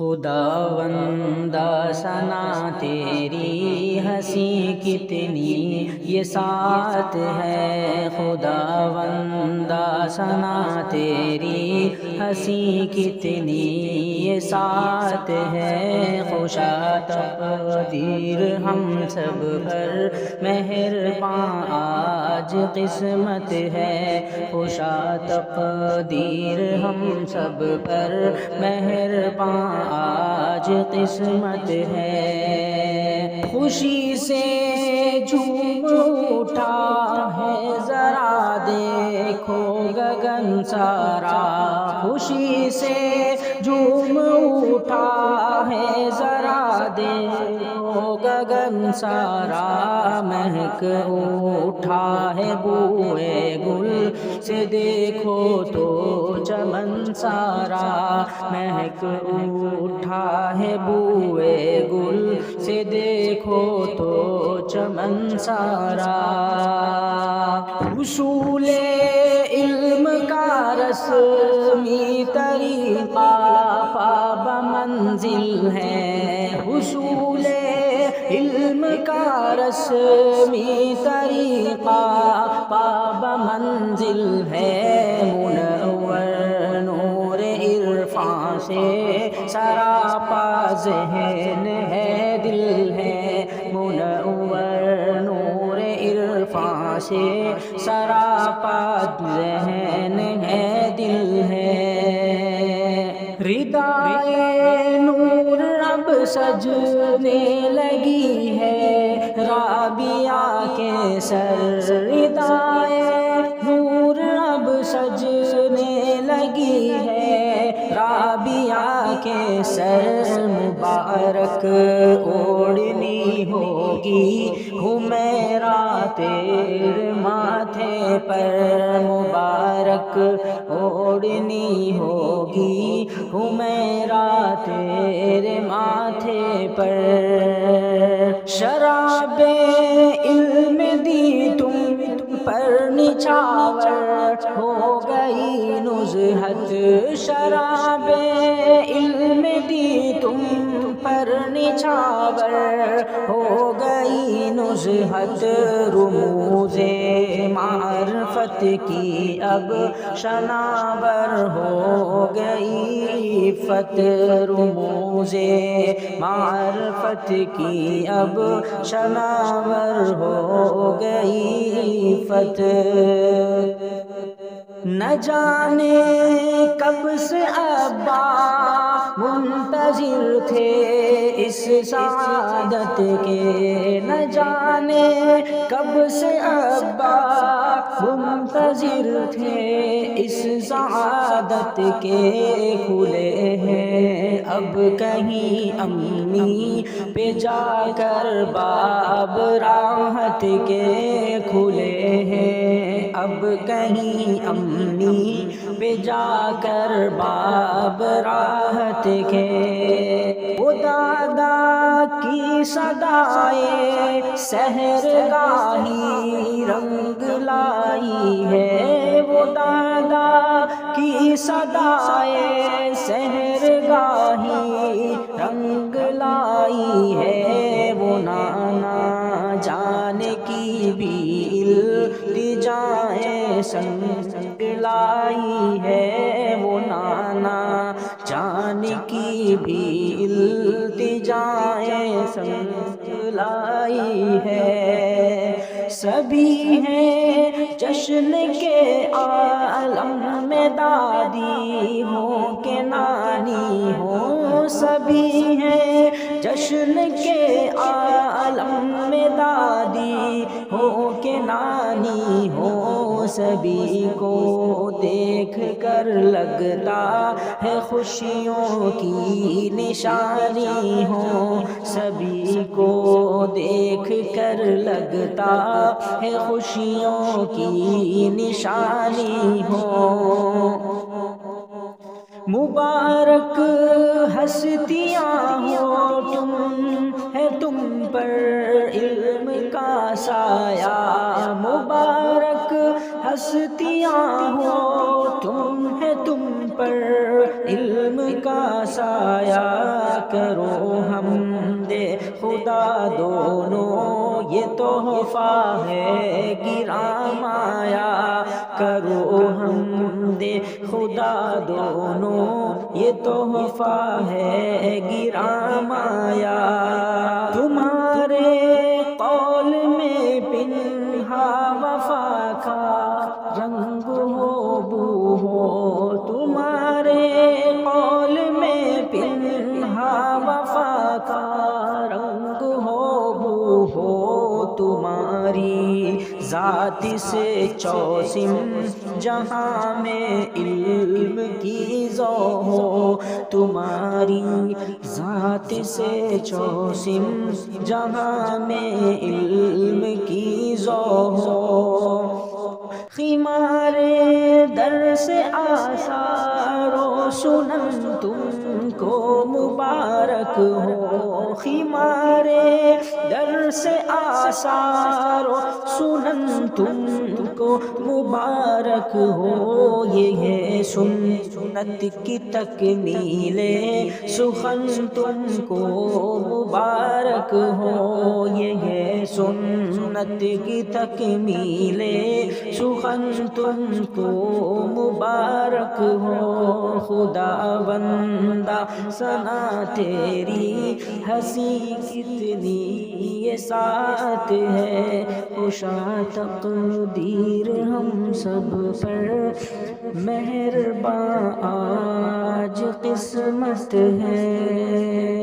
خداوندہ ثنا تیری ہنسی کتنی یہ ساتھ ہے، خداوندہ ثنا تیری ہنسی کتنی یہ ساتھ ہے، خوشا تقدیر ہم سب پر مہرباں آج قسمت ہے، خوشا تقدیر ہم سب پر مہرباں آج قسمت ہے، خوشی سے جھوم اٹھا ہے ذرا دیکھو گگن سارا، خوشی سے جھوم اٹھا ہے ذرا دیکھو گگن سارا، مہک اٹھا ہے بوئے گل سے دیکھو تو چمن سارا، مہک اٹھا ہے بوئے گل سے دیکھو تو چمن سارا، حصول علم کا رسمی طریقہ پاب منزل ہے، حصول علم کا رسمی طریقہ پاب منزل ہے، منور نور عرفاں سے سراپا ذہن ہے دل ہے، منور نور عرفاں سے سراپا ذہن ہے دل ہے، ردائے نور اب سجنے لگی ہے رابعہ کے سر، ردائے نور اب سجنے لگی ہے رابعہ کے سر، مبارک اوڑھنی ہوگی حمیرہ تیرے ماتھے پر، مبارک اوڑھنی ہوگی حمیرہ تیرے ماتھے پر، شراب علم دی تم پر نچھاور ہو گئی نزہت، شراب علم دی تم پر نچھاور ہو گئی نزہت، رموز معرفت کی اب شناور ہو گئی عفت، رموز معرفت کی اب شناور ہو گئی عفت، نہ جانے کب سے ابا منتظر تھے اس سعادت کے، نہ جانے کب سے ابا منتظر تھے اس سعادت کے، کھلے ہیں اب کہیں امی پہ جا کر باب راحت کے، کھلے ہیں اب کہیں امی پہ جا کر باب راحت کے، وہ دادا کی صدائے سحر گاہی رنگ لائی ہے، وہ دادا کی صدائے سحر گاہی رنگ لائی ہے، وہ نانا جان کی بھی التجائیں سنگ لائی ہے، وہ نانا جان کی بھی التجائیں سنگ لائی ہے، سبھی ہیں جشن کے عالم میں دادی ہوں کہ نانی ہوں، سبھی ہیں جشن کے عالم میں دادی ہوں کہ نانی ہوں، سبھی کو دیکھ کر لگتا ہے خوشیوں کی نشانی ہوں، سبھی کو دیکھ کر لگتا ہے خوشیوں کی نشانی ہوں، مبارک ہستیاں ہو تم ہے تم پر علم کا سایہ، مبارک ہستیاں ہو تم ہے تم پر علم کا سایہ، کرو حمد خدا دونوں یہ تحفہ ہے گرام آیا، کرو حمد خدا دونوں یہ تحفہ ہے گرام آیا، تمہارے قول میں پنہا وفا کا رنگ ہو بو ہو، تمہارے قول میں پنہا وفا کا رنگ ہو بو ہو، تمہاری ذات سے چوسم جہاں میں علم کی ذو ہو، تمہاری ذات سے چوسم جہاں میں علم کی ذو ہو، خمار در سے آثار و سنن تم کو مبارک ہو، خمار در سے آثار و سنن تم کو مبارک ہو، یہ ہے سنت کی تکمیل سخن تم کو مبارک ہو، یہ ہے سنت کی تکمیل سخن تم کو مبارک ہو، خدا بندہ ثنا تیری ہنسی کتنی یہ ساتھ ہے، خوشا تقدیر ہم سب پر مہرباں آج قسمت ہے۔